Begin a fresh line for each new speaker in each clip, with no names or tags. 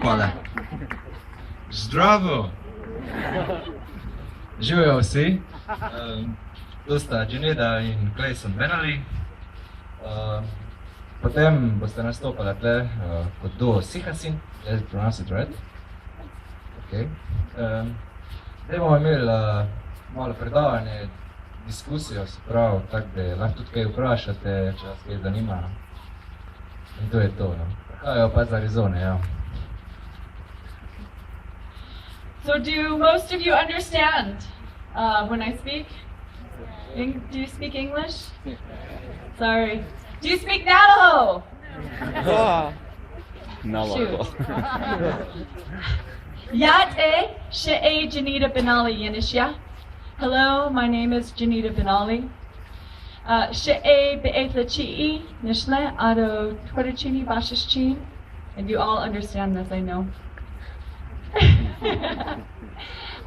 Voilà. Zdravo! Živijo vsi. To sta Jenede in Claysona Benally. Potem boste nastopali tle kot duo C.M.A.K. Did I pronounce it right? Okay. Zdaj bomo imeli malo predavanje, diskusijo, se pravi, tako da lahko tudi kaj vprašate, če vas kaj zanima. In to je to, no. Prihajajo pa z Arizone, ja.
So do most of you understand when I speak? Do you speak English? Sorry. Do you speak Navajo?
Navajo.
Yate She.A. Jenede Benally Yenisha. Hello, my name is Jenede Benally. She.A. Be'etla Chi'i Nishle Ado Twedichini Bashishchin. And you all understand this, I know.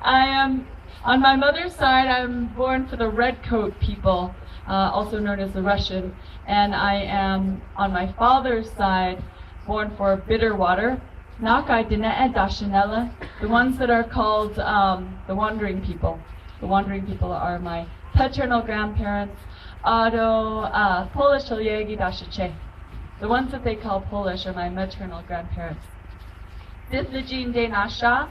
I am, on my mother's side, I'm born for the Redcoat people, also known as the Russian, and I am, on my father's side, born for Bitterwater, Nakai Dina'e Dashanella, the ones that are called the Wandering People. The Wandering People are my paternal grandparents, Ado Polish Olyegi Dashache. The ones that they call Polish are my maternal grandparents. Dithlegene De Nasha.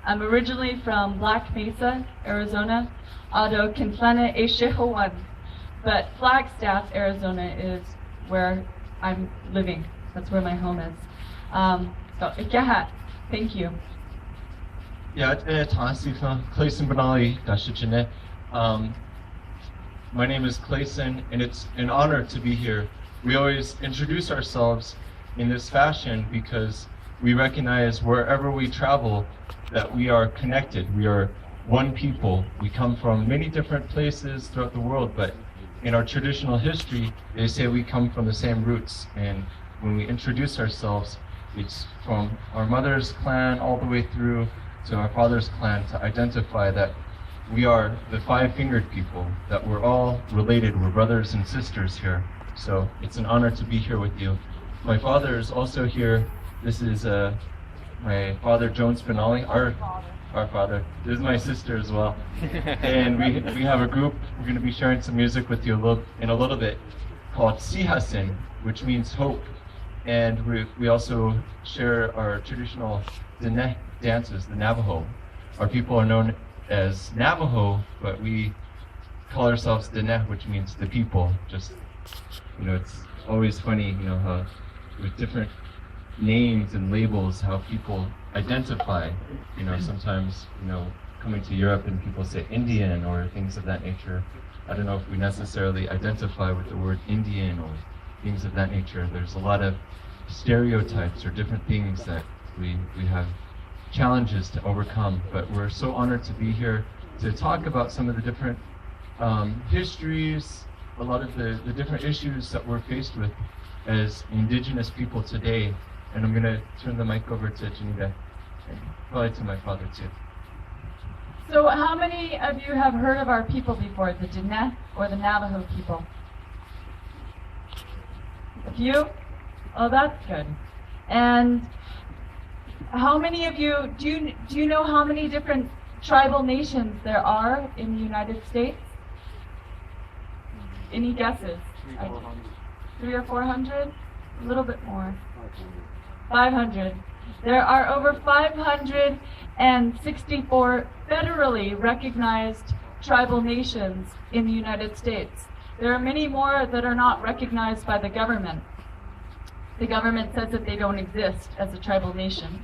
I'm originally from Black Mesa, Arizona, Ado Kintlana Eshihowan, but Flagstaff, Arizona is where I'm living. That's where my home is. So, thank you.
Yeah, Claysona Benally, Dashachine. My name is Clayson, and it's an honor to be here. We always introduce ourselves in this fashion because we recognize wherever we travel that we are connected. We are one people. We come from many different places throughout the world, but in our traditional history, they say we come from the same roots. And when we introduce ourselves, it's from our mother's clan all the way through to our father's clan to identify that we are the five-fingered people, that we're all related. We're brothers and sisters here. So it's an honor to be here with you. My father is also here. This is my father, Jones Benally, our father. This is my sister as well. And we have a group. We're going to be sharing some music with you in a little bit called Sihasin, which means hope. And we also share our traditional Jenede dances, the Navajo. Our people are known as Navajo, but we call ourselves Jenede, which means the people. Just, it's always funny, how with different names and labels, how people identify. Sometimes, coming to Europe and people say Indian or things of that nature. I don't know if we necessarily identify with the word Indian or things of that nature. There's a lot of stereotypes or different things that we have challenges to overcome. But we're so honored to be here to talk about some of the different histories, a lot of the different issues that we're faced with as Indigenous people today. And I'm going to turn the mic over to Jenede, and probably to my father too.
So how many of you have heard of our people before, the Jenede or the Navajo people? A few? Oh, that's good. And how many of you, do you know how many different tribal nations there are in the United States? Any guesses? 300 or 400? A little bit more. 500. There are over 564 federally recognized tribal nations in the United States. There are many more that are not recognized by the government. The government says that they don't exist as a tribal nation.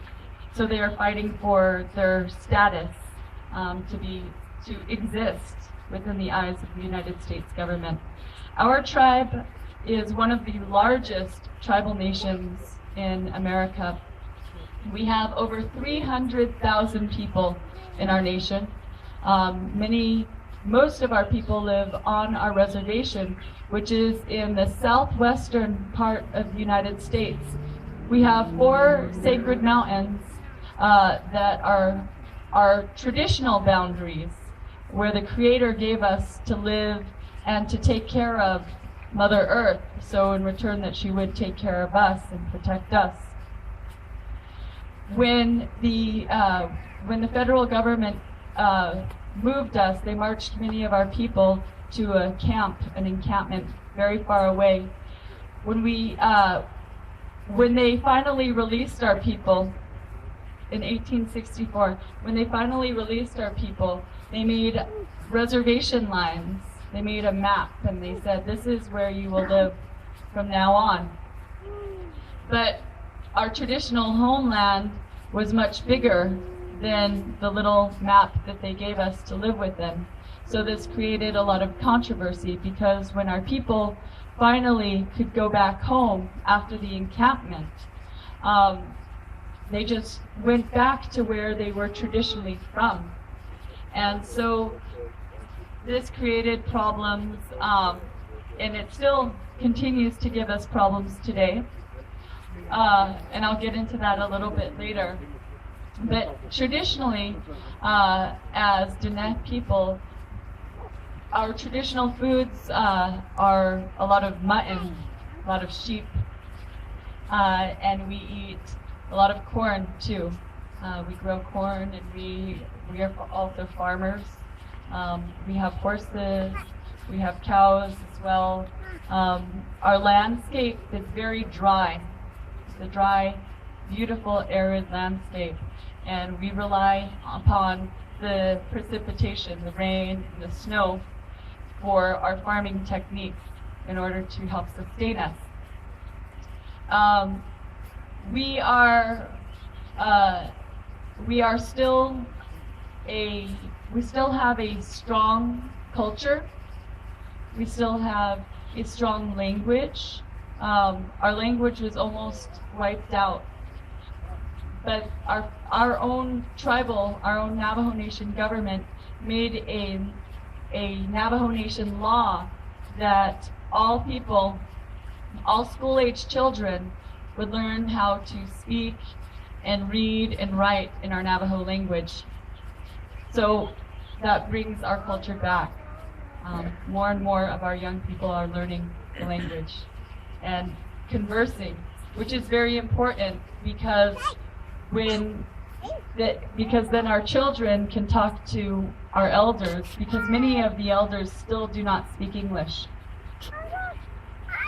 So they are fighting for their status to exist within the eyes of the United States government. Our tribe is one of the largest tribal nations in America. We have over 300,000 people in our nation. Most of our people live on our reservation, which is in the southwestern part of the United States. We have 4 sacred mountains that are our traditional boundaries, where the Creator gave us to live and to take care of Mother Earth, so in return that she would take care of us and protect us. When the federal government moved us, they marched many of our people to an encampment very far away. When they finally released our people in 1864, when they finally released our people, they made reservation lines. They made a map and they said, this is where you will live from now on. But our traditional homeland was much bigger than the little map that they gave us to live within. So this created a lot of controversy, because when our people finally could go back home after the encampment, they just went back to where they were traditionally from. And so this created problems, and it still continues to give us problems today. And I'll get into that a little bit later. But traditionally, as Jenede people, our traditional foods are a lot of mutton, a lot of sheep, and we eat a lot of corn too. We grow corn, and we are also farmers. We have horses, we have cows as well. Our landscape is very dry. It's a dry, beautiful, arid landscape, and we rely upon the precipitation, the rain, and the snow for our farming techniques in order to help sustain us. We still have a strong culture. We still have a strong language. Our language was almost wiped out. But our own Navajo Nation government made a Navajo Nation law that all people, all school-age children, would learn how to speak and read and write in our Navajo language. So that brings our culture back. More and more of our young people are learning the language and conversing, which is very important, because then our children can talk to our elders, because many of the elders still do not speak English.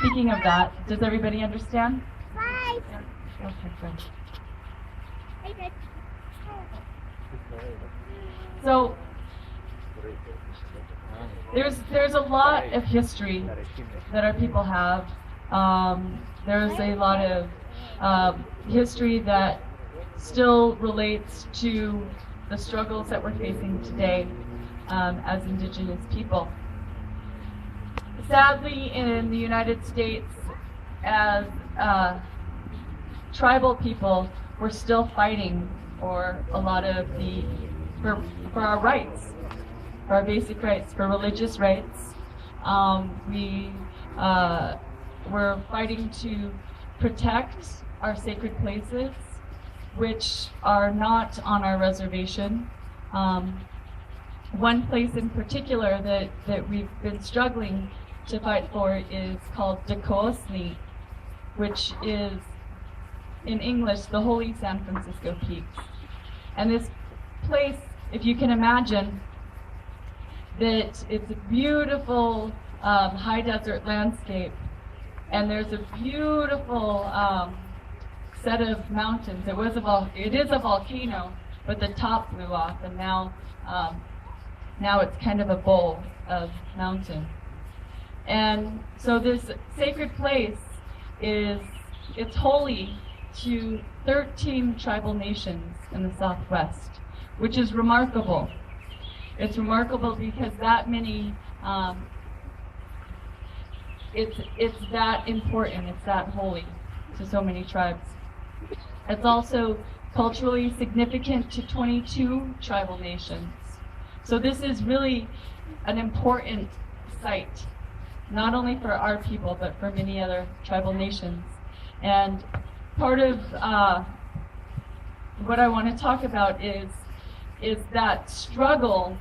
Speaking of that, does everybody understand?
Bye.
Yeah. Okay, good. So there's a lot of history that our people have. There's a lot of history that still relates to the struggles that we're facing today as Indigenous people. Sadly, in the United States, as tribal people, we're still fighting for a lot of for our rights, for our basic rights, for religious rights. We're fighting to protect our sacred places, which are not on our reservation. One place in particular that we've been struggling to fight for is called Dakosni, which is, in English, the Holy San Francisco Peaks. And this place, if you can imagine, that it's a beautiful high desert landscape, and there's a beautiful set of mountains. It is a volcano, but the top blew off, and now it's kind of a bowl of mountain. And so this sacred place it's holy to 13 tribal nations in the Southwest, which is remarkable. It's remarkable because that many, it's that important, it's that holy to so many tribes. It's also culturally significant to 22 tribal nations. So this is really an important site, not only for our people, but for many other tribal nations. And part of what I want to talk about is that struggle,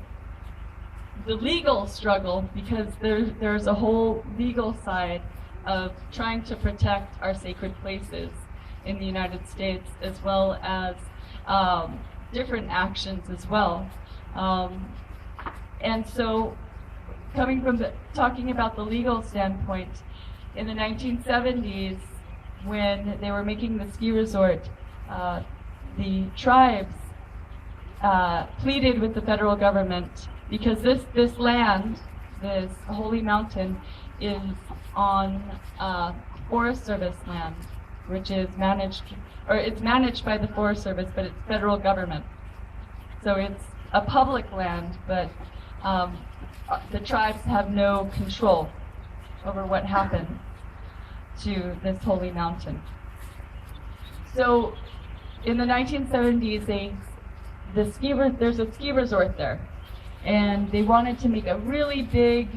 the legal struggle, because there's a whole legal side of trying to protect our sacred places in the United States, as well as different actions as well. And so, coming from talking about the legal standpoint, in the 1970s, when they were making the ski resort, the tribes pleaded with the federal government because this land, this holy mountain, is on Forest Service land, which is it's managed by the Forest Service, but it's federal government. So it's a public land, but the tribes have no control over what happens to this holy mountain. So in the 1970s, there's a ski resort there, and they wanted to make a really big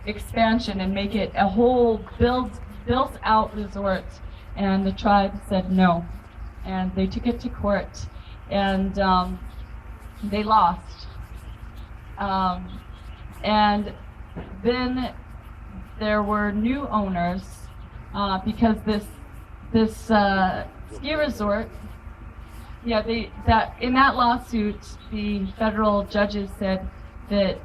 expansion and make it a whole built out resort, and the tribe said no, and they took it to court, and they lost. And then there were new owners because this ski resort, in that lawsuit, the federal judges said that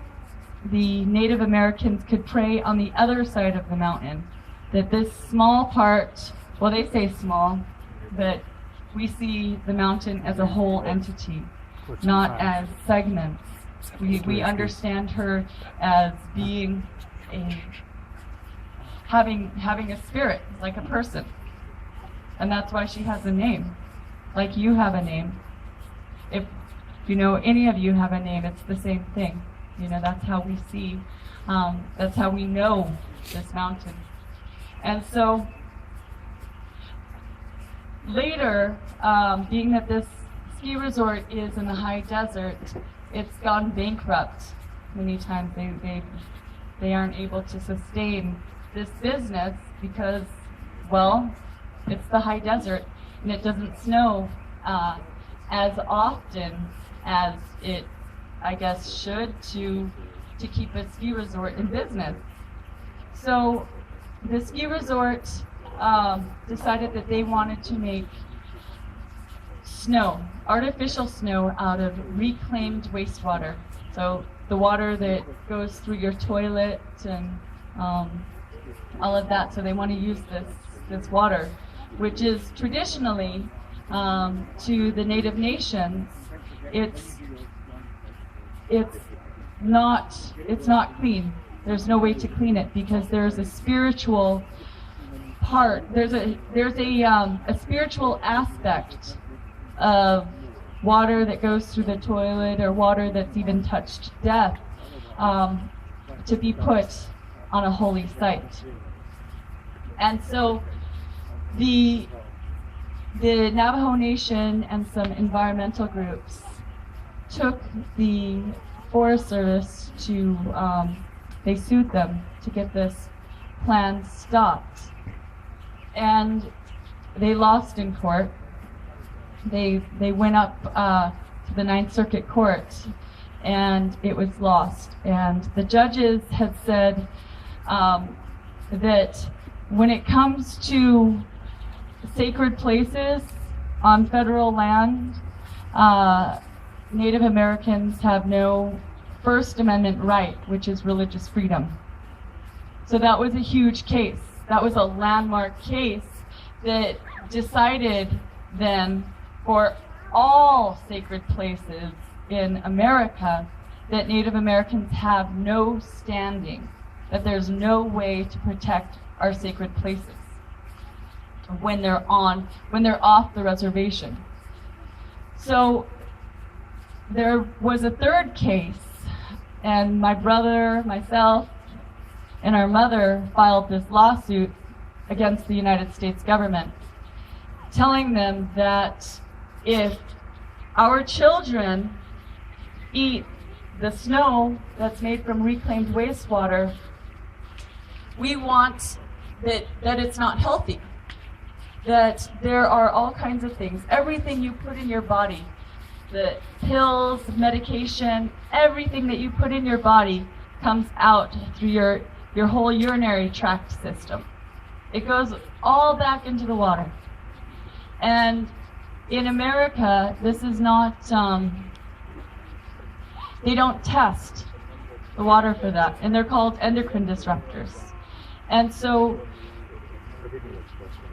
the Native Americans could pray on the other side of the mountain. That this small part, well, they say small, but we see the mountain as a whole entity, not as segments. We understand her as being having a spirit, like a person. And that's why she has a name. Like you have a name. If any of you have a name, it's the same thing. That's how we see, that's how we know this mountain. And so later, being that this ski resort is in the high desert, it's gone bankrupt many times. They aren't able to sustain this business because, well, it's the high desert and it doesn't snow as often as it, I guess, should to keep a ski resort in business. So the ski resort decided that they wanted to make artificial snow out of reclaimed wastewater. So the water that goes through your toilet and all of that. So they want to use this water, which is traditionally to the Native nations, it's not clean. There's no way to clean it because there's a spiritual part. There's a spiritual aspect of water that goes through the toilet or water that's even touched death to be put on a holy site. And so the Navajo Nation and some environmental groups took the Forest Service to, they sued them to get this plan stopped. And they lost in court. They went up to the Ninth Circuit Court, and it was lost. And the judges had said that when it comes to sacred places on federal land, Native Americans have no First Amendment right, which is religious freedom. So that was a huge case. That was a landmark case that decided then for all sacred places in America that Native Americans have no standing, that there's no way to protect our sacred places when they're off the reservation. So there was a third case, and my brother, myself, and our mother filed this lawsuit against the United States government, telling them that if our children eat the snow that's made from reclaimed wastewater, we want that it's not healthy, that there are all kinds of things. Everything you put in your body, the pills, medication, everything that you put in your body comes out through your whole urinary tract system. It goes all back into the water. And in America, this is not, they don't test the water for that, and they're called endocrine disruptors. And so,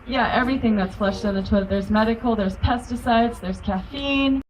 yeah, everything that's flushed down the toilet. There's medical, there's pesticides, there's caffeine.